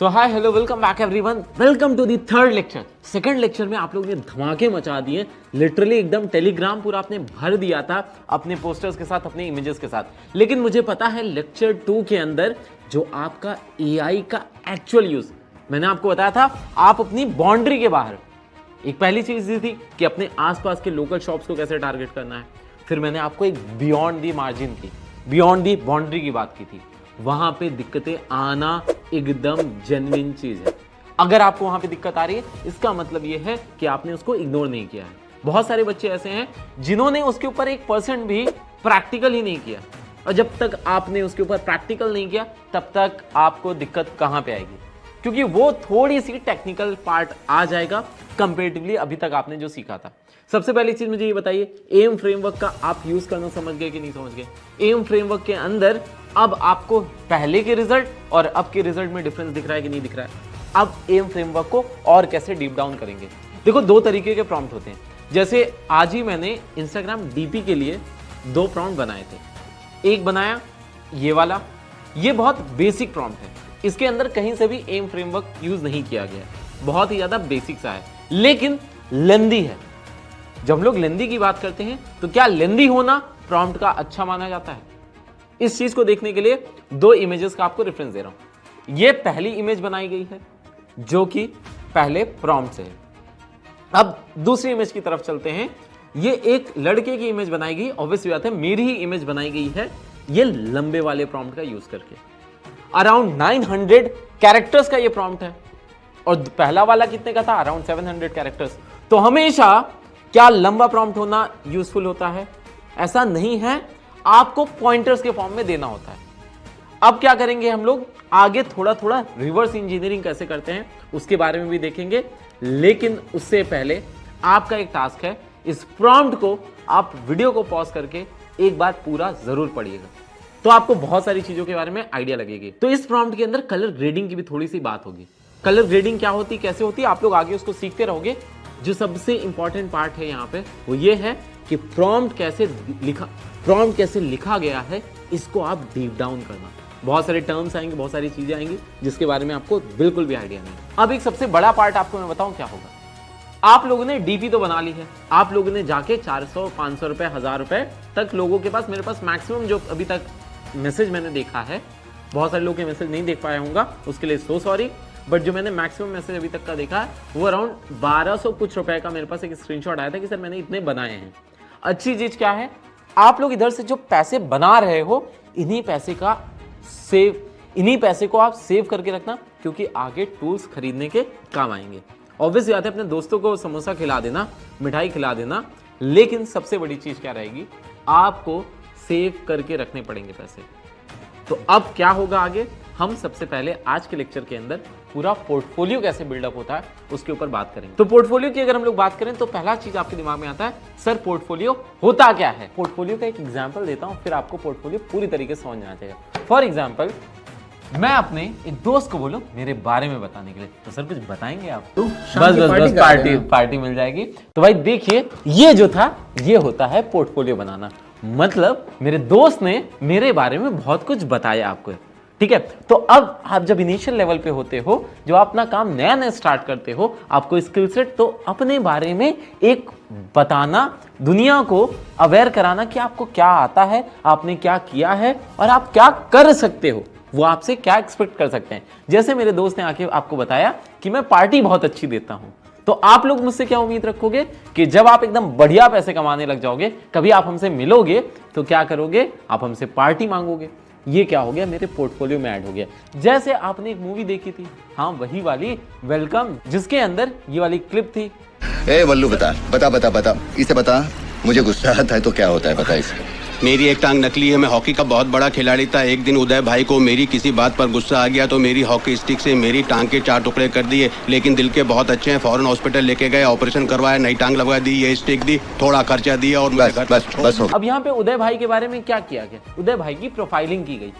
तो hi hello welcome back everyone, welcome to the third lecture. Second lecture में आप लोगों ने धमाके मचा दिए, लिटरली एकदम टेलीग्राम पूरा आपने भर दिया था अपने पोस्टर्स के साथ, अपने इमेजेस के साथ। लेकिन मुझे पता है लेक्चर 2 के अंदर जो आपका एआई का एक्चुअल यूज, मैंने आपको बताया था आप अपनी बाउंड्री के बाहर, एक पहली चीज दी थी कि अपने आसपास के लोकल शॉप्स को कैसे टारगेट करना है। फिर मैंने आपको एक बियॉन्ड दी मार्जिन की, बियॉन्ड दी बाउंड्री की बात की थी। वहां पे दिक्कतें आना एकदम जेन्युइन चीज है। अगर आपको वहां पे दिक्कत आ रही है, इसका मतलब यह है कि आपने उसको इग्नोर नहीं किया है। बहुत सारे बच्चे ऐसे हैं जिन्होंने उसके ऊपर 1% भी प्रैक्टिकल ही नहीं किया, और जब तक आपने उसके ऊपर प्रैक्टिकल नहीं किया तब तक आपको दिक्कत कहां पे आएगी, क्योंकि वो थोड़ी सी टेक्निकल पार्ट आ जाएगा कंपेरेटिवली अभी तक आपने जो सीखा था। सबसे पहली चीज मुझे ये बताइए, एम फ्रेमवर्क का आप यूज करना समझ गए कि नहीं समझ गए? एम फ्रेमवर्क के अंदर अब आपको पहले के रिजल्ट और अब के रिजल्ट में डिफरेंस दिख रहा है कि नहीं दिख रहा है? अब एम फ्रेमवर्क को और कैसे डीप डाउन करेंगे? देखो, दो तरीके के प्रॉम्प्ट होते हैं। जैसे आज ही मैंने इंस्टाग्राम डीपी के लिए 2 प्रॉम्प्ट बनाए थे। एक बनाया ये वाला, ये बहुत बेसिक प्रॉम्प्ट है, इसके अंदर कहीं से भी एम फ्रेमवर्क यूज नहीं किया गया, बहुत ही ज्यादा बेसिक सा है, लेकिन लेंदी है। जब हम लोग लेंदी की बात करते हैं तो क्या लेंदी होना प्रॉम्प्ट का अच्छा माना जाता है? इस चीज को देखने के लिए 2 इमेजेस का आपको रेफरेंस दे रहा हूं। ये पहली इमेज बनाई गई है जो कि पहले प्रॉम्प्ट से है। अब दूसरी इमेज की तरफ चलते हैं। ये एक लड़के की इमेज बनाई गई, ऑब्वियसली बात है मेरी ही इमेज बनाई गई है, ये लंबे वाले प्रॉम्प्ट का यूज करके। अराउंड 900 कैरेक्टर्स का ये प्रॉम्प्ट है, और पहला वाला कितने का था? Around 700 characters. तो हमेशा क्या लंबा प्रॉम्प्ट होना यूजफुल होता है? ऐसा नहीं है, आपको पॉइंटर्स के फॉर्म में देना होता है। अब क्या करेंगे हम लोग आगे, थोड़ा थोड़ा रिवर्स इंजीनियरिंग कैसे करते हैं उसके बारे में भी देखेंगे। लेकिन उससे पहले आपका एक टास्क है, इस प्रॉम्प्ट को आप वीडियो को पॉज करके एक बार पूरा जरूर पढ़िएगा, तो आपको बहुत सारी चीजों के बारे में आइडिया लगेगी। तो इस प्रॉम्प्ट के अंदर कलर ग्रेडिंग की भी थोड़ी सी बात होगी। कलर ग्रेडिंग क्या होती, कैसे होती, आप लोग आगे उसको सीखते रहोगे। जो सबसे इंपॉर्टेंट पार्ट है यहाँ पे वो ये है कि प्रॉम्प्ट कैसे लिखा गया है, इसको आप डीप डाउन करना। बहुत सारे टर्म्स आएंगे, बहुत सारी चीजें आएंगी जिसके बारे में आपको बिल्कुल भी आइडिया नहीं। अब एक सबसे बड़ा पार्ट आपको मैं बताऊं क्या होगा। आप लोगों ने डीपी तो बना ली है, आप लोगों ने जाके 400, 500 रुपए, 1000 रुपए तक लोगों के पास, मेरे पास मैक्सिमम जो अभी तक मैसेज मैंने देखा है, बहुत सारे लोग के मैसेज नहीं देख पाया होगा, उसके लिए सो सॉरी, बट जो मैंने मैक्सिमम मैसेज अभी तक का देखा है वो अराउंड 1200 कुछ रुपए का मेरे पास एक स्क्रीनशॉट आया था कि सर मैंने इतने बनाए हैं। अच्छी चीज क्या है, आप लोग इधर से जो पैसे बना रहे हो, इन्हीं पैसे को आप सेव करके रखना, क्योंकि आगे टूल्स खरीदने के काम आएंगे। ऑब्वियसली बात है, अपने दोस्तों को समोसा खिला देना, मिठाई खिला देना, लेकिन सबसे बड़ी चीज क्या रहेगी, आपको सेव करके रखने पड़ेंगे पैसे। तो अब क्या होगा आगे, हम सबसे पहले आज के लेक्चर के अंदर पूरा पोर्टफोलियो कैसे बिल्डअप होता है उसके ऊपर बात करेंगे। तो पोर्टफोलियो की अगर हम लोग बात करें तो पहला चीज आपके दिमाग में आता है, सर पोर्टफोलियो होता क्या है? पोर्टफोलियो का एक एग्जांपल देता हूं, फिर आपको पोर्टफोलियो पूरी तरीके से समझ में आ जाएगा। फॉर एग्जांपल, मैं अपने एक दोस्त को बोलूं मेरे बारे में बताने के लिए, तो सर कुछ बताएंगे आप? तो बस पार्टी मिल जाएगी। तो भाई देखिए, ये जो था ये होता है पोर्टफोलियो बनाना। मतलब मेरे दोस्त ने मेरे बारे में बहुत कुछ बताया आपको, ठीक है? तो अब आप जब इनिशियल लेवल पे होते हो, जो अपना काम नया नया स्टार्ट करते हो, आपको स्किल सेट तो अपने बारे में एक बताना, दुनिया को अवेयर कराना कि आपको क्या आता है, आपने क्या किया है और आप क्या कर सकते हो, वो आपसे क्या एक्सपेक्ट कर सकते हैं। जैसे मेरे दोस्त ने आके आपको बताया कि मैं पार्टी बहुत अच्छी देता हूं, तो आप लोग मुझसे क्या उम्मीद रखोगे कि जब आप एकदम बढ़िया पैसे कमाने लग जाओगे, कभी आप हमसे मिलोगे तो क्या करोगे, आप हमसे पार्टी मांगोगे। ये क्या हो गया, मेरे पोर्टफोलियो में ऐड हो गया। जैसे आपने एक मूवी देखी थी, हाँ वही वाली वेलकम, जिसके अंदर ये वाली क्लिप थी। ए वल्लू बता इसे बता, मुझे गुस्सा आता है तो क्या होता है बता इसे। मेरी एक टांग नकली है, मैं हॉकी का बहुत बड़ा खिलाड़ी था। एक दिन उदय भाई को मेरी किसी बात पर गुस्सा आ गया तो मेरी हॉकी स्टिक से मेरी टांग के 4 टुकड़े कर दिए, लेकिन दिल के बहुत अच्छे हैं, फौरन हॉस्पिटल लेके गए, ऑपरेशन करवाया, नई टांग लगवा दी, ये स्टिक दी, थोड़ा खर्चा दिया और बस हो। अब यहाँ पे उदय भाई के बारे में क्या किया गया, उदय भाई की प्रोफाइलिंग की गई,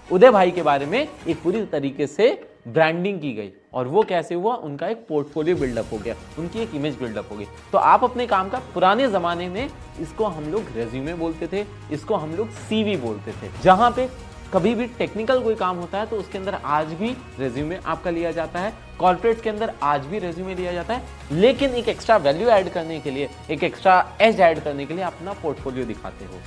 उदय भाई के बारे में एक पूरी तरीके से ब्रांडिंग की गई, और वो कैसे हुआ, उनका एक पोर्टफोलियो बिल्डअप हो गया, उनकी एक इमेज बिल्डअप हो गई। तो आप अपने काम का, पुराने जमाने में इसको हम लोग रेज्यूमे बोलते थे, इसको हम लोग सीवी बोलते थे, जहां पे कभी भी टेक्निकल कोई काम होता है तो उसके अंदर आज भी रेज्यूमे आपका लिया जाता है, कॉर्पोरेट्स के अंदर आज भी रेज्यूमे लिया जाता है, लेकिन एक एक्स्ट्रा वैल्यू ऐड करने के लिए, एक एक्स्ट्रा एज ऐड करने के लिए अपना पोर्टफोलियो दिखाते हो।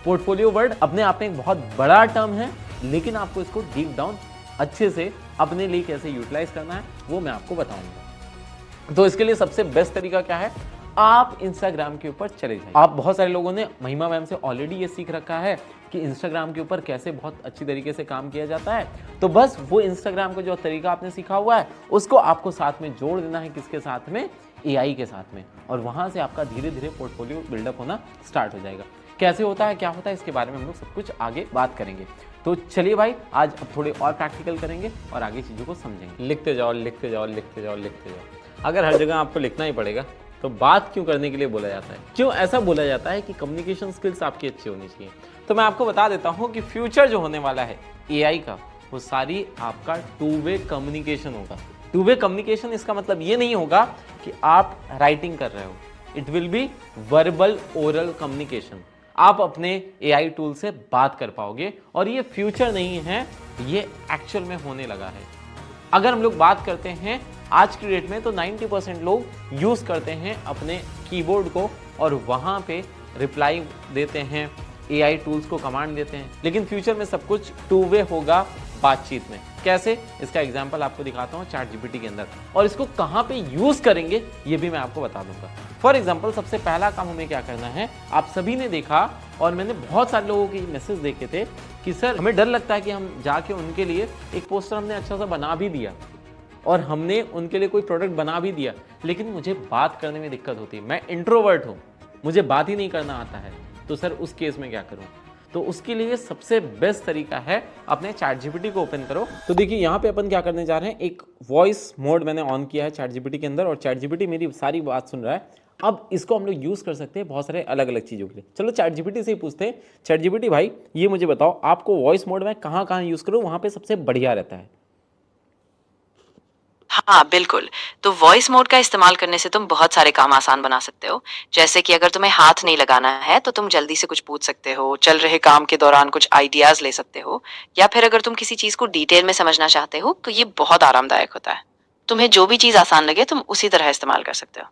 पोर्टफोलियो वर्ड अपने आप में एक बहुत बड़ा टर्म है, लेकिन आपको इसको डीप डाउन अच्छे से अपने लिए कैसे यूटिलाइज करना है वो मैं आपको बताऊंगा। तो इसके लिए सबसे बेस्ट तरीका क्या है, आप इंस्टाग्राम के ऊपर चले जाइए। आप बहुत सारे लोगों ने महिमा मैम से ऑलरेडी ये सीख रखा है कि इंस्टाग्राम के ऊपर कैसे बहुत अच्छी तरीके से काम किया जाता है, तो बस वो इंस्टाग्राम का जो तरीका आपने सीखा हुआ है उसको आपको साथ में जोड़ देना है, किसके साथ में, एआई के साथ में, और वहां से आपका धीरे धीरे पोर्टफोलियो बिल्डअप होना स्टार्ट हो जाएगा। कैसे होता है, क्या होता है, इसके बारे में हम लोग सब कुछ आगे बात करेंगे। तो चलिए भाई, आज अब थोड़े और प्रैक्टिकल करेंगे और आगे चीज़ों को समझेंगे। लिखते जाओ लिखते जाओ लिखते जाओ लिखते जाओ। अगर हर जगह आपको लिखना ही पड़ेगा तो बात क्यों करने के लिए बोला जाता है, क्यों ऐसा बोला जाता है कि कम्युनिकेशन स्किल्स आपकी अच्छी होनी चाहिए। तो मैं आपको बता देता हूँ कि फ्यूचर जो होने वाला है एआई का, वो सारी आपका टू वे कम्युनिकेशन होगा। टू वे कम्युनिकेशन इसका मतलब ये नहीं होगा कि आप राइटिंग कर रहे हो, it will be verbal oral communication. आप अपने एआई टूल से बात कर पाओगे, और ये फ्यूचर नहीं है, ये एक्चुअल में होने लगा है। अगर हम लोग बात करते हैं आज की डेट में, तो 90% लोग यूज करते हैं अपने कीबोर्ड को और वहां पे रिप्लाई देते हैं, एआई टूल्स को कमांड देते हैं। लेकिन फ्यूचर में सब कुछ टू वे होगा बातचीत में। कैसे, इसका एग्जांपल आपको दिखाता हूँ चैट जीपीटी के अंदर, और इसको कहाँ पे यूज करेंगे ये भी मैं आपको बता दूंगा। फॉर एग्जाम्पल, सबसे पहला काम हमें क्या करना है, आप सभी ने देखा और मैंने बहुत सारे लोगों के मैसेज देखे थे कि सर हमें डर लगता है कि हम जाके उनके लिए एक पोस्टर हमने अच्छा सा बना भी दिया और हमने उनके लिए कोई प्रोडक्ट बना भी दिया, लेकिन मुझे बात करने में दिक्कत होती है, मैं इंट्रोवर्ट हूँ, मुझे बात ही नहीं करना आता है, तो सर उस केस में क्या करूँ। तो उसके लिए सबसे बेस्ट तरीका है अपने चैट जीपीटी को ओपन करो। तो देखिए यहाँ पे अपन क्या करने जा रहे हैं, एक वॉइस मोड मैंने ऑन किया है चैट जीपीटी के अंदर, और चैट जीपीटी मेरी सारी बात सुन रहा है। अब इसको हम लोग यूज कर सकते हैं बहुत सारे अलग अलग चीज़ों के लिए। चलो चैट जीपीटी से ही पूछते हैं, चैट जीपीटी भाई ये मुझे बताओ, आपको वॉइस मोड में कहाँ कहाँ यूज़ करूँ, वहाँ पे सबसे बढ़िया रहता है। हाँ, बिल्कुल। तो वॉइस मोड का इस्तेमाल करने से तुम बहुत सारे काम आसान बना सकते हो। जैसे कि अगर तुम्हें हाथ नहीं लगाना है, तो तुम जल्दी से कुछ पूछ सकते हो, चल रहे काम के दौरान कुछ आइडियाज़ ले सकते हो, या फिर अगर तुम किसी चीज़ को डिटेल में समझना चाहते हो, तो ये बहुत आरामदायक होता है। तुम्हें जो भी चीज़ आसान लगे, तुम उसी तरह इस्तेमाल कर सकते हो।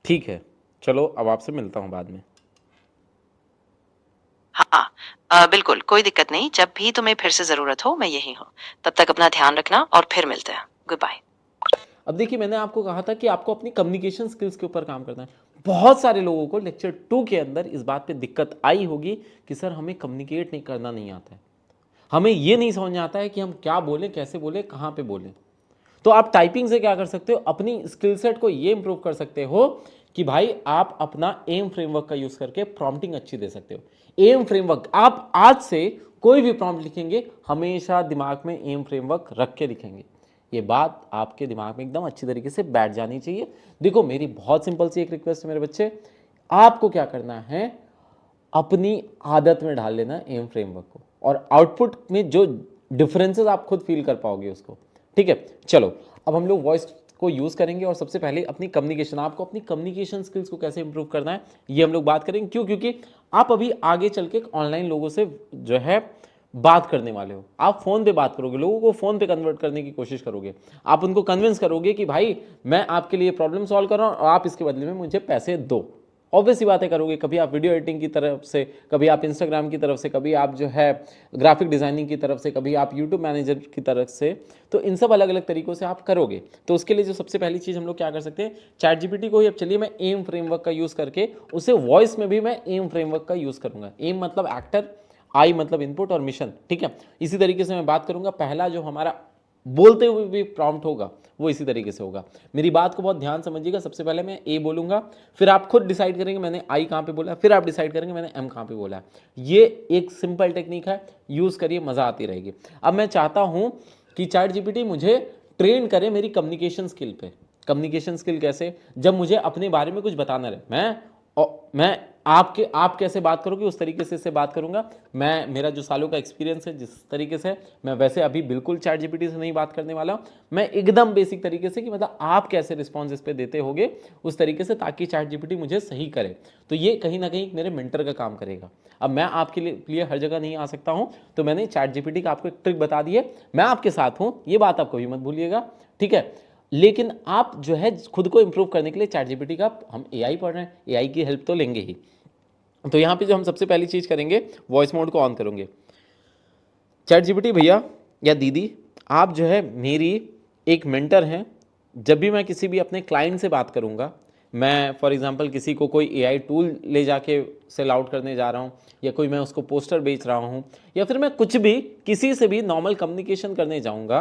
ठीक है, चलो अब आपसे मिलता हूँ बाद में। हाँ, बिल्कुल, कोई दिक्कत नहीं। जब भी तुम्हें फिर से ज़रूरत हो, मैं यहीं हूँ। तब तक अपना ध्यान रखना और फिर मिलते हैं। Good bye. अब देखिए, मैंने आपको कहा था कि आपको अपनी कम्युनिकेशन स्किल्स के ऊपर काम करना है। बहुत सारे लोगों को लेक्चर 2 के अंदर इस बात पे दिक्कत आई होगी कि सर हमें कम्युनिकेट नहीं करना नहीं आता है, हमें ये नहीं समझ में आता है कि हम क्या बोलें, कैसे बोलें, कहाँ पे बोलें। तो आप टाइपिंग से क्या कर सकते हो, अपनी स्किल सेट को ये इंप्रूव कर सकते हो कि भाई आप अपना एम फ्रेमवर्क का यूज करके प्रॉम्प्टिंग अच्छी दे सकते हो। एम फ्रेमवर्क, आप आज से कोई भी प्रॉम्प्ट लिखेंगे हमेशा दिमाग में एम फ्रेमवर्क रख के लिखेंगे। ये बात आपके दिमाग में एकदम अच्छी तरीके से बैठ जानी चाहिए। देखो, मेरी बहुत सिंपल सी एक रिक्वेस्ट है मेरे बच्चे, आपको क्या करना है, अपनी आदत में डाल लेना एम फ्रेमवर्क को, और आउटपुट में जो डिफरेंसेस आप खुद फील कर पाओगे उसको। ठीक है, चलो अब हम लोग वॉइस को यूज़ करेंगे, और सबसे पहले अपनी कम्युनिकेशन, आपको अपनी कम्युनिकेशन स्किल्स को कैसे इंप्रूव करना है ये हम लोग बात करेंगे। क्यों? क्योंकि आप अभी आगे चल के ऑनलाइन लोगों से जो है बात करने वाले हो। आप फ़ोन पे बात करोगे, लोगों को फ़ोन पे कन्वर्ट करने की कोशिश करोगे, आप उनको कन्विंस करोगे कि भाई मैं आपके लिए प्रॉब्लम सॉल्व कर रहा हूँ और आप इसके बदले में मुझे पैसे दो। ऑब्वियस सी बातें करोगे, कभी आप वीडियो एडिटिंग की तरफ से, कभी आप इंस्टाग्राम की तरफ से, कभी आप जो है ग्राफिक डिज़ाइनिंग की तरफ से, कभी आप यूट्यूब मैनेजर की तरफ से, तो इन सब अलग अलग तरीक़ों से आप करोगे। तो उसके लिए जो सबसे पहली चीज़ हम लोग क्या कर सकते हैं, चैट जीपीटी को ही अब चलिए मैं एम फ्रेमवर्क का यूज़ करके उसे वॉइस में भी मैं एम फ्रेमवर्क का यूज़ करूँगा। एम मतलब एक्टर, आई मतलब इनपुट और मिशन। ठीक है, इसी तरीके से मैं बात करूँगा। पहला जो हमारा बोलते हुए भी प्रॉम्प्ट होगा वो इसी तरीके से होगा। मेरी बात को बहुत ध्यान समझिएगा। सबसे पहले मैं ए बोलूँगा, फिर आप खुद डिसाइड करेंगे मैंने आई कहाँ पे बोला, फिर आप डिसाइड करेंगे मैंने एम कहाँ पे बोला है। ये एक सिंपल टेक्निक है, यूज़ करिए, मज़ा आती रहेगी। अब मैं चाहता हूँ कि चैट जीपीटी मुझे ट्रेन करे मेरी कम्युनिकेशन स्किल पे। कम्युनिकेशन स्किल कैसे, जब मुझे अपने बारे में कुछ बताना रहे, मैं आप कैसे बात करोगे उस तरीके से इससे बात करूंगा। मेरा जो सालों का एक्सपीरियंस है जिस तरीके से, मैं वैसे अभी बिल्कुल चैट जीपीटी से नहीं बात करने वाला हूं। मैं एकदम बेसिक तरीके से कि मतलब आप कैसे रिस्पॉन्स इस पे देते होगे उस तरीके से, ताकि चैट जीपीटी मुझे सही करे। तो ये कहीं ना कहीं मेरे मेंटर का काम करेगा। अब मैं आपके लिए हर जगह नहीं आ सकता हूं, तो मैंने चैट जीपीटी का आपको एक ट्रिक बता दी है। मैं आपके साथ हूं, ये बात आप कभी मत भूलिएगा, ठीक है। लेकिन आप जो है खुद को इंप्रूव करने के लिए चैट जीपीटी का, हम एआई पढ़ रहे हैं, एआई की हेल्प तो लेंगे ही। तो यहाँ पे जो हम सबसे पहली चीज़ करेंगे, वॉइस मोड को ऑन करेंगे। चैट जीपीटी भैया या दीदी, आप जो है मेरी एक मेंटर हैं। जब भी मैं किसी भी अपने क्लाइंट से बात करूँगा, मैं फॉर एग्जांपल किसी को कोई एआई टूल ले जाके सेल आउट करने जा रहा हूँ, या कोई मैं उसको पोस्टर बेच रहा हूँ, या फिर मैं कुछ भी किसी से भी नॉर्मल कम्युनिकेशन करने जाऊँगा,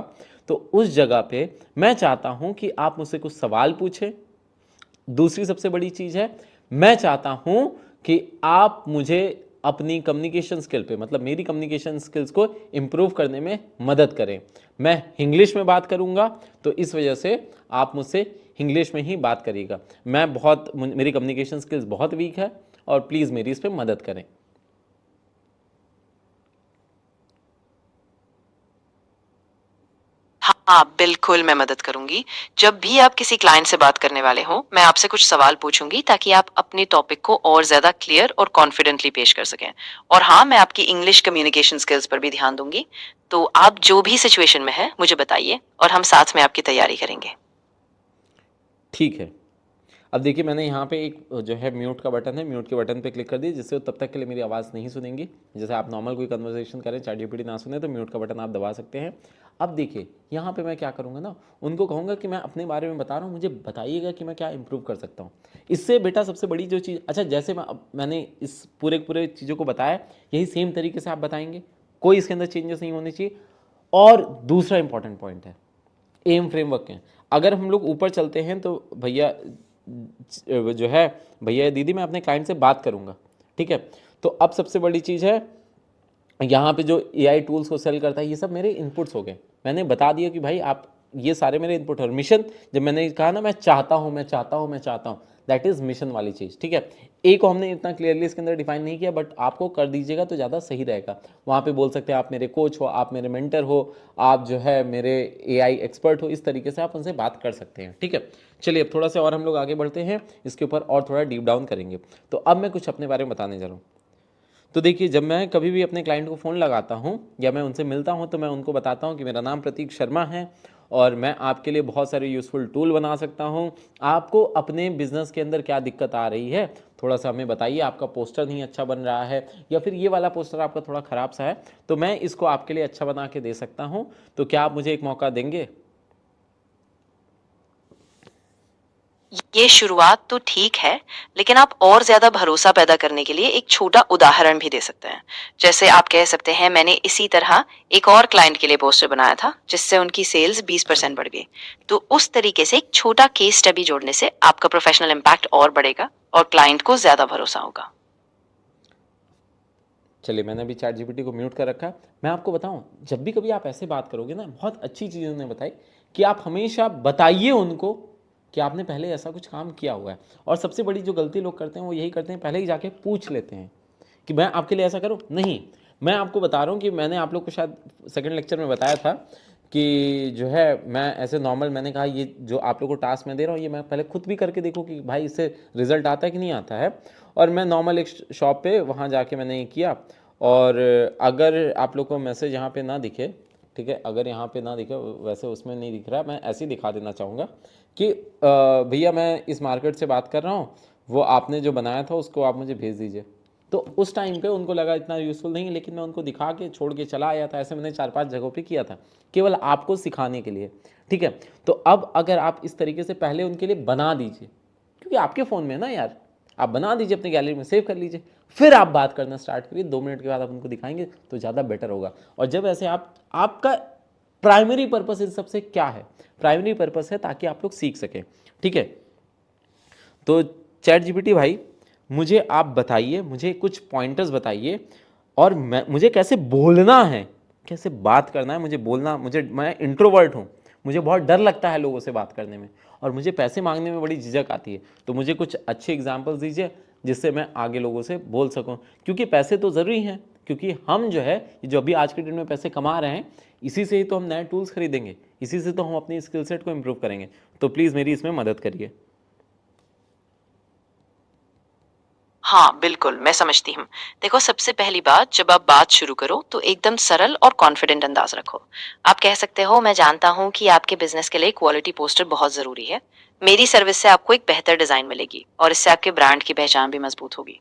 तो उस जगह पे मैं चाहता हूँ कि आप मुझसे कुछ सवाल पूछें। दूसरी सबसे बड़ी चीज़ है, मैं चाहता हूँ कि आप मुझे अपनी कम्युनिकेशन स्किल पे, मतलब मेरी कम्युनिकेशन स्किल्स को इम्प्रूव करने में मदद करें। मैं इंग्लिश में बात करूँगा, तो इस वजह से आप मुझसे इंग्लिश में ही बात करिएगा। मेरी कम्युनिकेशन स्किल्स बहुत वीक है, और प्लीज़ मेरी इस पर मदद करें। हाँ, बिल्कुल मैं मदद करूंगी। जब भी आप किसी क्लाइंट से बात करने वाले हो, मैं आपसे कुछ सवाल पूछूंगी ताकि आप अपने टॉपिक को और ज़्यादा क्लियर और कॉन्फिडेंटली पेश कर सकें। और हाँ, मैं आपकी इंग्लिश कम्युनिकेशन स्किल्स पर भी ध्यान दूंगी। तो आप जो भी सिचुएशन में हैं, मुझे बताइए और हम साथ में आपकी तैयारी करेंगे। ठीक है। अब देखिए, मैंने यहाँ पे एक जो है म्यूट का बटन है, म्यूट के बटन पे क्लिक कर दिया, जिससे वो तब तक के लिए मेरी आवाज़ नहीं सुनेंगी। जैसे आप नॉर्मल कोई कन्वर्सेशन करें, चैट जीपीटी ना सुने, तो म्यूट का बटन आप दबा सकते हैं। अब देखिए, यहाँ पे मैं क्या करूँगा ना, उनको कहूँगा कि मैं अपने बारे में बता रहा हूँ, मुझे बताइएगा कि मैं क्या इंप्रूव कर सकता हूँ। इससे बेटा सबसे बड़ी जो चीज़, अच्छा जैसे मैंने इस पूरे चीज़ों को बताया, यही सेम तरीके से आप बताएंगे, कोई इसके अंदर चेंजेस नहीं होने चाहिए। और दूसरा इंपॉर्टेंट पॉइंट है एम फ्रेमवर्क है। अगर हम लोग ऊपर चलते हैं तो भैया जो है, भैया दीदी मैं अपने क्लाइंट से बात करूंगा, ठीक है। तो अब सबसे बड़ी चीज़ है, यहाँ पे जो एआई टूल्स को सेल करता है, ये सब मेरे इनपुट्स हो गए। मैंने बता दिया कि भाई आप, ये सारे मेरे इनपुट। और मिशन, जब मैंने कहा ना मैं चाहता हूँ, दैट इज़ मिशन वाली चीज़, ठीक है। ए को हमने इतना क्लियरली इसके अंदर डिफाइन नहीं किया, बट आपको कर दीजिएगा तो ज़्यादा सही रहेगा। वहाँ पे बोल सकते हैं आप मेरे कोच हो, आप मेरे मेंटर हो, आप जो है मेरे एआई एक्सपर्ट हो, इस तरीके से आप उनसे बात कर सकते हैं, ठीक है। चलिए अब थोड़ा सा और हम लोग आगे बढ़ते हैं, इसके ऊपर और थोड़ा डीप डाउन करेंगे। तो अब मैं कुछ अपने बारे में बताने जा रहा हूँ। तो देखिए, जब मैं कभी भी अपने क्लाइंट को फ़ोन लगाता हूँ या मैं उनसे मिलता हूँ, तो मैं उनको बताता हूँ कि मेरा नाम प्रतीक शर्मा है और मैं आपके लिए बहुत सारे यूज़फुल टूल बना सकता हूँ। आपको अपने बिज़नेस के अंदर क्या दिक्कत आ रही है, थोड़ा सा हमें बताइए। आपका पोस्टर नहीं अच्छा बन रहा है, या फिर ये वाला पोस्टर आपका थोड़ा ख़राब सा है, तो मैं इसको आपके लिए अच्छा बना के दे सकता हूँ। तो क्या आप मुझे एक मौका देंगे? ये शुरुआत तो ठीक है, लेकिन आप और ज़्यादा भरोसा पैदा करने के लिए एक छोटा उदाहरण भी दे सकते हैं। जैसे आप कह सकते हैं, मैंने इसी तरह एक और क्लाइंट के लिए पोस्टर बनाया था, जिससे उनकी सेल्स 20% बढ़ गई। तो उस तरीके से एक छोटा केस स्टडी जोड़ने से आपका प्रोफेशनल इम्पैक्ट और बढ़ेगा और क्लाइंट को ज़्यादा भरोसा होगा। चलिए, मैंने अभी चैट जीपीटी को म्यूट कर रखा है। मैं आपको बताऊं, जब भी कभी आप ऐसे बात करोगे ना, बहुत अच्छी चीज़ उन्होंने बताई कि आप हमेशा बताइए उनको कि आपने पहले ऐसा कुछ काम किया हुआ है। और सबसे बड़ी जो गलती लोग करते हैं वो यही करते हैं, पहले ही जाके पूछ लेते हैं कि मैं आपके लिए ऐसा करूं। नहीं, मैं आपको बता रहा हूं कि मैंने आप लोग को शायद सेकंड लेक्चर में बताया था कि जो है मैं ऐसे नॉर्मल, मैंने कहा ये जो आप लोग को टास्क मैं दे रहा हूँ, ये मैं पहले खुद भी करके देखूँ कि भाई इससे रिजल्ट आता है कि नहीं आता है। और मैं नॉर्मल एक शॉप पे वहाँ जाके मैंने ये किया। और अगर आप लोग को मैसेज यहाँ पे ना दिखे, ठीक है, अगर यहाँ पे ना दिखे, वैसे उसमें नहीं दिख रहा, मैं ऐसे ही दिखा देना चाहूँगा कि भैया मैं इस मार्केट से बात कर रहा हूँ, वो आपने जो बनाया था उसको आप मुझे भेज दीजिए। तो उस टाइम पे उनको लगा इतना यूज़फुल नहीं है, लेकिन मैं उनको दिखा के छोड़ के चला आया था। ऐसे मैंने 4-5 जगहों पे किया था, केवल आपको सिखाने के लिए, ठीक है। तो अब अगर आप इस तरीके से पहले उनके लिए बना दीजिए, क्योंकि आपके फ़ोन में है ना यार, आप बना दीजिए, अपनी गैलरी में सेव कर लीजिए, फिर आप बात करना स्टार्ट करिए। 2 मिनट के बाद आप उनको दिखाएंगे तो ज़्यादा बेटर होगा। और जब ऐसे आपका प्राइमरी पर्पस इन सबसे क्या है? प्राइमरी पर्पस है ताकि आप लोग सीख सकें, ठीक है। तो चैट जीपीटी भाई, मुझे आप बताइए, मुझे कुछ पॉइंटर्स बताइए, और मुझे कैसे बोलना है, कैसे बात करना है, मुझे बोलना, मैं इंट्रोवर्ट हूँ, मुझे बहुत डर लगता है लोगों से बात करने में, और मुझे पैसे मांगने में बड़ी झिझक आती है। तो मुझे कुछ अच्छे एग्जाम्पल्स दीजिए, जिससे मैं आगे लोगों से बोल सकूं, क्योंकि पैसे तो ज़रूरी हैं, क्योंकि हम जो है जो अभी आज के डेट में पैसे कमा रहे हैं, इसी से ही तो हम नए टूल्स खरीदेंगे, इसी से तो हम अपनी स्किल सेट को इम्प्रूव करेंगे। तो प्लीज़ मेरी इसमें मदद करिए। हाँ, बिल्कुल, मैं समझती हूँ। देखो, सबसे पहली बात, जब आप बात शुरू करो, तो एकदम सरल और कॉन्फिडेंट अंदाज़ रखो। आप कह सकते हो, "मैं जानता हूँ कि आपके बिज़नेस के लिए क्वालिटी पोस्टर बहुत ज़रूरी है। मेरी सर्विस से आपको एक बेहतर डिज़ाइन मिलेगी और इससे आपके ब्रांड की पहचान भी मज़बूत होगी।"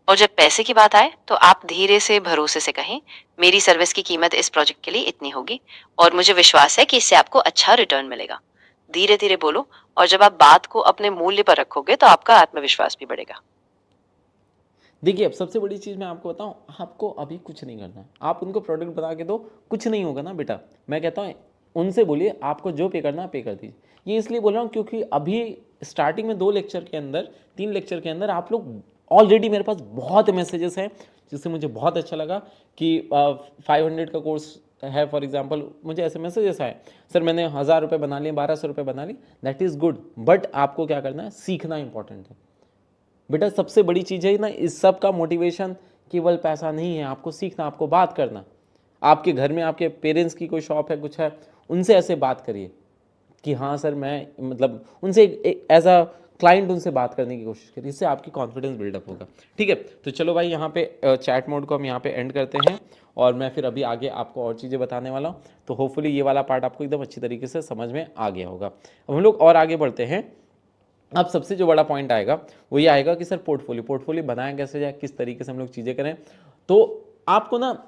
और जब पैसे की बात आए, तो आप धीरे से, भरोसे से कहें, "मेरी सर्विस की कीमत इस प्रोजेक्ट के लिए इतनी होगी और मुझे विश्वास है कि इससे आपको अच्छा रिटर्न मिलेगा।" धीरे-धीरे बोलो, और जब आप बात को अपने मूल्य पर रखोगे, तो आपका आत्मविश्वास भी बढ़ेगा। देखिए, अब सबसे बड़ी चीज़ मैं आपको बताऊं, आपको अभी कुछ नहीं करना है। आप उनको प्रोडक्ट बता के दो, कुछ नहीं होगा ना बेटा। मैं कहता हूँ उनसे बोलिए, आपको जो पे करना है पे कर दीजिए। ये इसलिए बोल रहा हूँ क्योंकि अभी स्टार्टिंग में 2 लेक्चर के अंदर, 3 लेक्चर के अंदर आप लोग ऑलरेडी, मेरे पास बहुत मैसेजेस हैं जिससे मुझे बहुत अच्छा लगा कि 500 का कोर्स है फॉर एग्जांपल, मुझे ऐसे मैसेजेस आए, सर मैंने 1000 रुपये बना लिए, 1200 रुपये बना ली। दैट इज़ गुड, बट आपको क्या करना है, सीखना इंपॉर्टेंट है बेटा। सबसे बड़ी चीज़ है ना, इस सब का मोटिवेशन केवल पैसा नहीं है, आपको सीखना, आपको बात करना। आपके घर में आपके पेरेंट्स की कोई शॉप है, कुछ है, उनसे ऐसे बात करिए कि हाँ सर मैं, मतलब उनसे एज अ क्लाइंट उनसे बात करने की कोशिश करिए, इससे आपकी कॉन्फिडेंस बिल्डअप होगा। ठीक है, तो चलो भाई, यहाँ पे चैट मोड को हम यहाँ पे एंड करते हैं, और मैं फिर अभी आगे आपको और चीज़ें बताने वाला हूँ। तो होपफुली ये वाला पार्ट आपको एकदम अच्छी तरीके से समझ में आ गया होगा। अब हम लोग और आगे बढ़ते हैं। अब सबसे जो बड़ा पॉइंट आएगा वो ये आएगा कि सर पोर्टफोलियो बनाया कैसे जाए, किस तरीके से हम लोग चीज़ें करें। तो आपको ना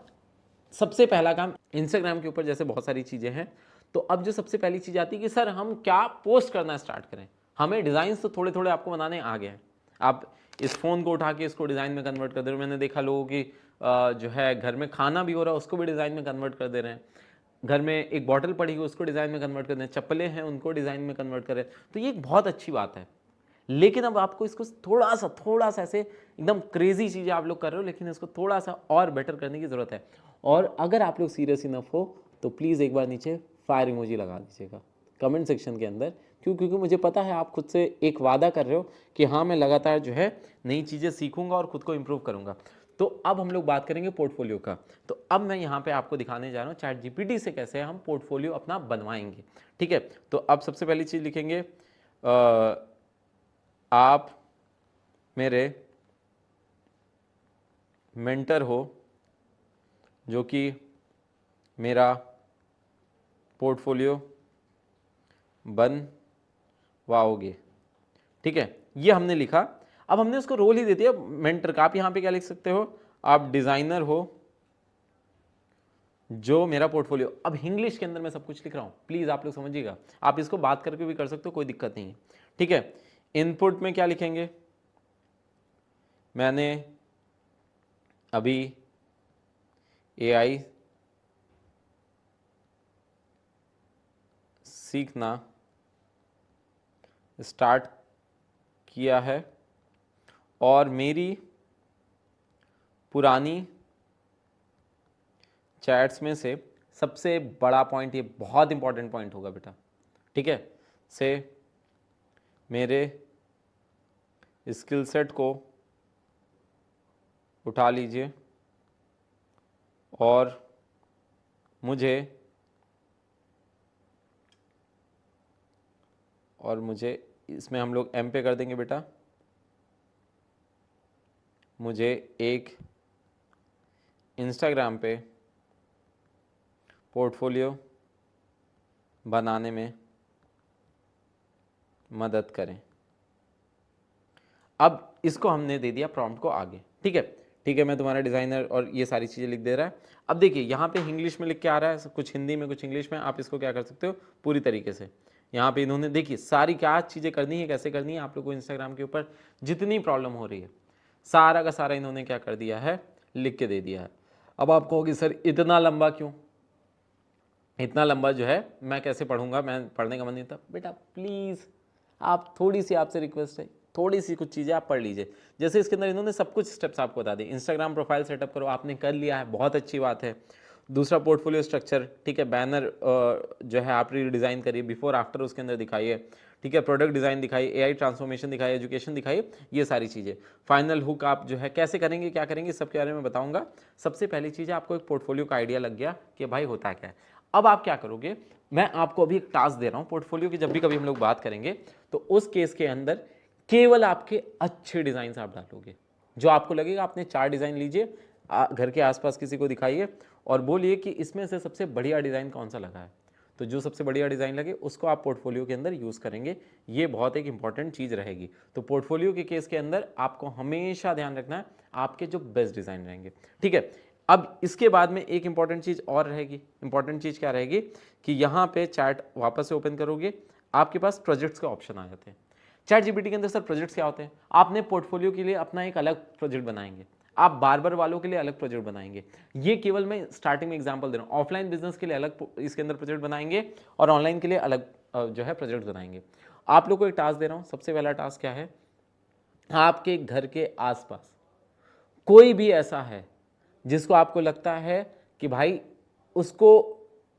सबसे पहला काम, इंस्टाग्राम के ऊपर जैसे बहुत सारी चीज़ें हैं, तो अब जो सबसे पहली चीज़ आती है कि सर हम क्या पोस्ट करना स्टार्ट करें। हमें डिज़ाइंस तो थोड़े थोड़े आपको बनाने आ गए हैं। आप इस फ़ोन को उठा के इसको डिज़ाइन में कन्वर्ट कर दे रहे हो। मैंने देखा लोगों की जो है घर में खाना भी हो रहा है उसको भी डिज़ाइन में कन्वर्ट कर दे रहे हैं। घर में एक बॉटल पड़ी हुई उसको डिज़ाइन में कन्वर्ट कर रहे हैं, चप्पलें हैं उनको डिज़ाइन में कन्वर्ट कर रहे हैं। तो ये एक बहुत अच्छी बात है, लेकिन अब आपको इसको थोड़ा सा ऐसे एकदम क्रेजी चीज़ें आप लोग कर रहे हो, लेकिन इसको थोड़ा सा और बेटर करने की ज़रूरत है। और अगर आप लोग सीरियस इनफ हो तो प्लीज़ एक बार नीचे फायर इमोजी लगा दीजिएगा कमेंट सेक्शन के अंदर। क्योंकि मुझे पता है आप खुद से एक वादा कर रहे हो कि हाँ मैं लगातार जो है नई चीज़ें सीखूंगा और खुद को इम्प्रूव करूंगा। तो अब हम लोग बात करेंगे पोर्टफोलियो का। तो अब मैं यहाँ पे आपको दिखाने जा रहा हूँ चैट जीपीटी से कैसे हम पोर्टफोलियो अपना बनवाएंगे। ठीक है, तो अब सबसे पहली चीज़ लिखेंगे, आप मेरे मेंटर हो जो कि मेरा पोर्टफोलियो बनवाओगे। ठीक है, ये हमने लिखा। अब हमने उसको रोल ही दे दिया मेंटर का। आप यहाँ पे क्या लिख सकते हो, आप डिज़ाइनर हो जो मेरा पोर्टफोलियो। अब इंग्लिश के अंदर मैं सब कुछ लिख रहा हूँ, प्लीज़ आप लोग समझिएगा। आप इसको बात करके भी कर सकते हो, कोई दिक्कत नहीं है। ठीक है, इनपुट में क्या लिखेंगे, मैंने अभी एआई सीखना स्टार्ट किया है और मेरी पुरानी चैट्स में से सबसे बड़ा पॉइंट, ये बहुत इंपॉर्टेंट पॉइंट होगा बेटा, ठीक है, से मेरे स्किल सेट को उठा लीजिए और मुझे इसमें हम लोग एम पे कर देंगे बेटा, मुझे एक इंस्टाग्राम पे पोर्टफोलियो बनाने में मदद करें। अब इसको हमने दे दिया प्रॉम्प्ट को आगे। ठीक है, मैं तुम्हारा डिज़ाइनर और ये सारी चीज़ें लिख दे रहा है। अब देखिए यहाँ पे इंग्लिश में लिख के आ रहा है, कुछ हिंदी में कुछ इंग्लिश में। आप इसको क्या कर सकते हो पूरी तरीके से, यहाँ पे इन्होंने देखिए सारी क्या चीज़ें करनी है, कैसे करनी है। आप लोग को इंस्टाग्राम के ऊपर जितनी प्रॉब्लम हो रही है सारा का सारा इन्होंने क्या कर दिया है, लिख के दे दिया है। अब आप कहोगे सर इतना लंबा क्यों, इतना लंबा जो है मैं कैसे पढ़ूंगा, मैं पढ़ने का मन नहीं था। बेटा प्लीज़ आप थोड़ी सी, आपसे रिक्वेस्ट है, थोड़ी सी कुछ चीज़ें आप पढ़ लीजिए। जैसे इसके अंदर इन्होंने सब कुछ स्टेप्स आपको बता दिए। इंस्टाग्राम प्रोफाइल सेटअप करो, आपने कर लिया है, बहुत अच्छी बात है। दूसरा पोर्टफोलियो स्ट्रक्चर, ठीक है, बैनर जो है आप डिज़ाइन करिए, बिफोर आफ्टर उसके अंदर दिखाइए, ठीक है, प्रोडक्ट डिज़ाइन दिखाइए, एआई ट्रांसफॉर्मेशन दिखाइए, एजुकेशन दिखाइए, ये सारी चीज़ें। फाइनल हुक आप जो है कैसे करेंगे, क्या करेंगे, सबके बारे में बताऊंगा। सबसे पहली चीज़ है, आपको एक पोर्टफोलियो का आइडिया लग गया कि भाई होता क्या है। अब आप क्या करोगे, मैं आपको अभी एक टास्क दे रहा हूँ पोर्टफोलियो की, जब भी कभी हम लोग बात करेंगे तो उस केस के अंदर केवल आपके अच्छे डिज़ाइन आप डालोगे। जो आपको लगेगा, आपने 4 डिज़ाइन लीजिए, घर के आसपास किसी को दिखाइए और बोलिए कि इसमें से सबसे बढ़िया डिज़ाइन कौन सा लगा है। तो जो सबसे बढ़िया डिज़ाइन लगे उसको आप पोर्टफोलियो के अंदर यूज़ करेंगे। ये बहुत एक इंपॉर्टेंट चीज़ रहेगी। तो पोर्टफोलियो के केस के अंदर आपको हमेशा ध्यान रखना है आपके जो बेस्ट डिज़ाइन रहेंगे, ठीक है। अब इसके बाद में एक इंपॉर्टेंट चीज़ और रहेगी। इंपॉर्टेंट चीज़ क्या रहेगी कि यहाँ पे चैट वापस से ओपन करोगे, आपके पास प्रोजेक्ट्स का ऑप्शन आ जाते हैं। चैट जीपीटी के अंदर सर प्रोजेक्ट्स क्या होते हैं, आपने पोर्टफोलियो के लिए अपना एक अलग प्रोजेक्ट बनाएंगे, आप बार्बर वालों के लिए अलग प्रोजेक्ट बनाएंगे। ये केवल मैं स्टार्टिंग में एग्जांपल दे रहा हूँ। ऑफलाइन बिजनेस के लिए अलग इसके अंदर प्रोजेक्ट बनाएंगे और ऑनलाइन के लिए अलग जो है प्रोजेक्ट बनाएंगे। आप लोग को एक टास्क दे रहा हूँ। सबसे पहला टास्क क्या है, आपके घर के आसपास कोई भी ऐसा है जिसको आपको लगता है कि भाई उसको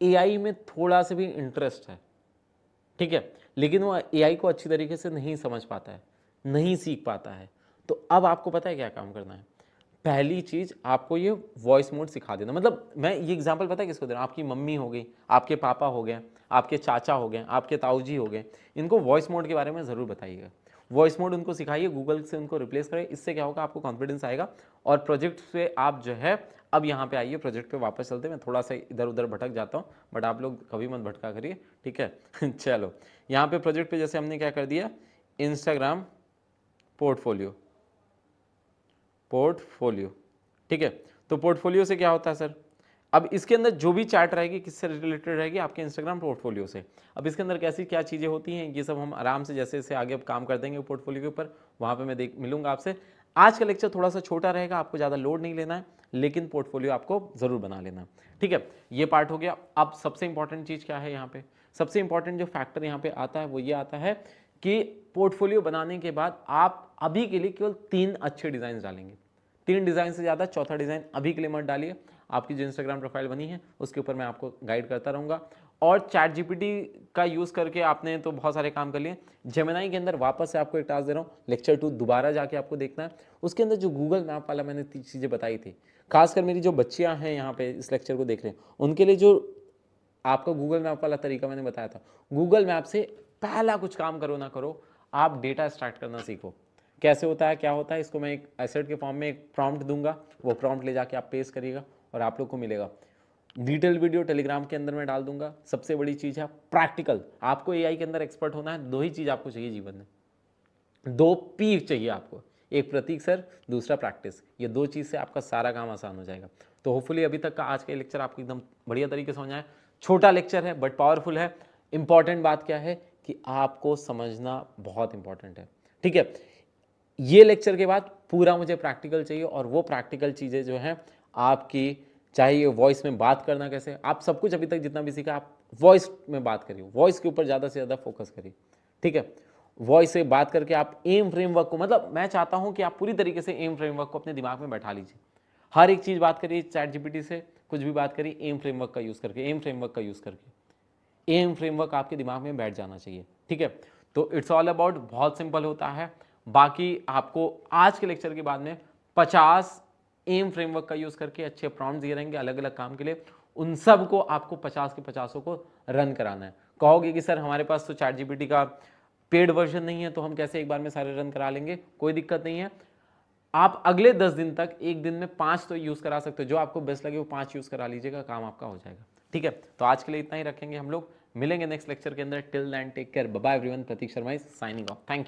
एआई में थोड़ा सा भी इंटरेस्ट है, ठीक है, लेकिन वो एआई को अच्छी तरीके से नहीं समझ पाता है, नहीं सीख पाता है, तो अब आपको पता है क्या काम करना है। पहली चीज आपको ये वॉइस मोड सिखा देना। मतलब मैं ये एग्जांपल पता है किसको दे रहा हूँ, आपकी मम्मी हो गई, आपके पापा हो गए, आपके चाचा हो गए, आपके ताऊजी हो गए, इनको वॉइस मोड के बारे में ज़रूर बताइएगा। वॉइस मोड उनको सिखाइए, गूगल से उनको रिप्लेस करें। इससे क्या होगा, आपको कॉन्फिडेंस आएगा और प्रोजेक्ट पे आप जो है, अब यहाँ पे आइए, प्रोजेक्ट पे वापस चलते हैं। मैं थोड़ा सा इधर उधर भटक जाता हूँ, बट आप लोग कभी मत भटका करिए, ठीक है। चलो, यहाँ पे प्रोजेक्ट पे जैसे हमने क्या कर दिया, इंस्टाग्राम पोर्टफोलियो, ठीक है। तो पोर्टफोलियो से क्या होता है सर, अब इसके अंदर जो भी चैट रहेगी किससे रिलेटेड रहेगी, आपके इंस्टाग्राम पोर्टफोलियो से। अब इसके अंदर कैसी क्या चीज़ें होती हैं, ये सब हम आराम से जैसे जैसे आगे अब काम कर देंगे पोर्टफोलियो के ऊपर, वहाँ पे मैं मिलूंगा आपसे। आज का लेक्चर थोड़ा सा छोटा रहेगा, आपको ज़्यादा लोड नहीं लेना है, लेकिन पोर्टफोलियो आपको ज़रूर बना लेना, ठीक है। ये पार्ट हो गया। अब सबसे इंपॉर्टेंट चीज़ क्या है यहाँ पे, सबसे इंपॉर्टेंट जो फैक्टर यहाँ पे आता है वो ये आता है कि पोर्टफोलियो बनाने के बाद आप अभी के लिए केवल 3 अच्छे डिज़ाइन डालेंगे। 3 डिज़ाइन से ज़्यादा चौथा डिज़ाइन अभी के लिए मत डालिए। आपकी जो इंस्टाग्राम प्रोफाइल बनी है उसके ऊपर मैं आपको गाइड करता रहूँगा। और चैट जीपीटी का यूज़ करके आपने तो बहुत सारे काम कर लिए। जेमिनी के अंदर वापस से आपको एक टास्क दे रहा हूँ, लेक्चर 2 दोबारा जाके आपको देखना है। उसके अंदर जो गूगल मैप वाला मैंने चीज़ें बताई थी, खासकर मेरी जो बच्चियाँ हैं यहाँ पे इस लेक्चर को देख रहे हैं, उनके लिए जो आपका गूगल मैप वाला तरीका मैंने बताया था, गूगल मैप से पहला कुछ काम करो ना करो, आप डेटा स्ट्रैक्ट करना सीखो। कैसे होता है, क्या होता है, इसको मैं एक एसेट के फॉर्म में एक प्रॉम्प्ट दूंगा, वो प्रॉम्प्ट ले जाके आप पेस्ट करिएगा और आप लोग को मिलेगा। डिटेल वीडियो टेलीग्राम के अंदर मैं डाल दूंगा। सबसे बड़ी चीज़ है प्रैक्टिकल। आपको एआई के अंदर एक्सपर्ट होना है, 2 ही चीज़ आपको चाहिए जीवन में, 2 P चाहिए आपको, एक प्रतीक सर, दूसरा प्रैक्टिस। ये 2 चीज़ से आपका सारा काम आसान हो जाएगा। तो होपफुली अभी तक का आज का लेक्चर आपको एकदम बढ़िया तरीके से समझ आया। छोटा लेक्चर है बट पावरफुल है। इंपॉर्टेंट बात क्या है कि आपको समझना बहुत इंपॉर्टेंट है, ठीक है। ये लेक्चर के बाद पूरा मुझे प्रैक्टिकल चाहिए, और वो प्रैक्टिकल चीज़ें जो हैं आपकी, चाहे ये वॉइस में बात करना कैसे, आप सब कुछ अभी तक जितना भी सीखा आप वॉइस में बात करिए, वॉइस के ऊपर ज़्यादा से ज़्यादा फोकस करिए, ठीक है। वॉइस से बात करके आप एम फ्रेमवर्क को, मतलब मैं चाहता हूँ कि आप पूरी तरीके से एम फ्रेमवर्क को अपने दिमाग में बैठा लीजिए। हर एक चीज़ बात करिए चैट जीपीटी से, कुछ भी बात करिए एम फ्रेमवर्क का यूज़ करके, एम फ्रेमवर्क का यूज़ करके। एम फ्रेमवर्क आपके दिमाग में बैठ जाना चाहिए, ठीक है। तो इट्स ऑल अबाउट, बहुत सिंपल होता है। बाकी आपको आज के लेक्चर के बाद में 50 एम फ्रेमवर्क का यूज़ करके अच्छे प्रॉम्प्ट दिए रहेंगे अलग अलग काम के लिए। उन सब को आपको 50 के 50 को रन कराना है। कहोगे कि सर हमारे पास तो चैट जीपीटी का पेड वर्जन नहीं है, तो हम कैसे एक बार में सारे रन करा लेंगे। कोई दिक्कत नहीं है, आप अगले 10 दिन तक एक दिन में 5 तो यूज़ करा सकते हो। जो आपको बेस्ट लगे वो 5 यूज़ करा लीजिएगा, काम आपका हो जाएगा, ठीक है। तो आज के लिए इतना ही रखेंगे हम लोग, मिलेंगे नेक्स्ट लेक्चर के अंदर। Till then take care, bye bye everyone. Prateek Sharma is signing off, thank you.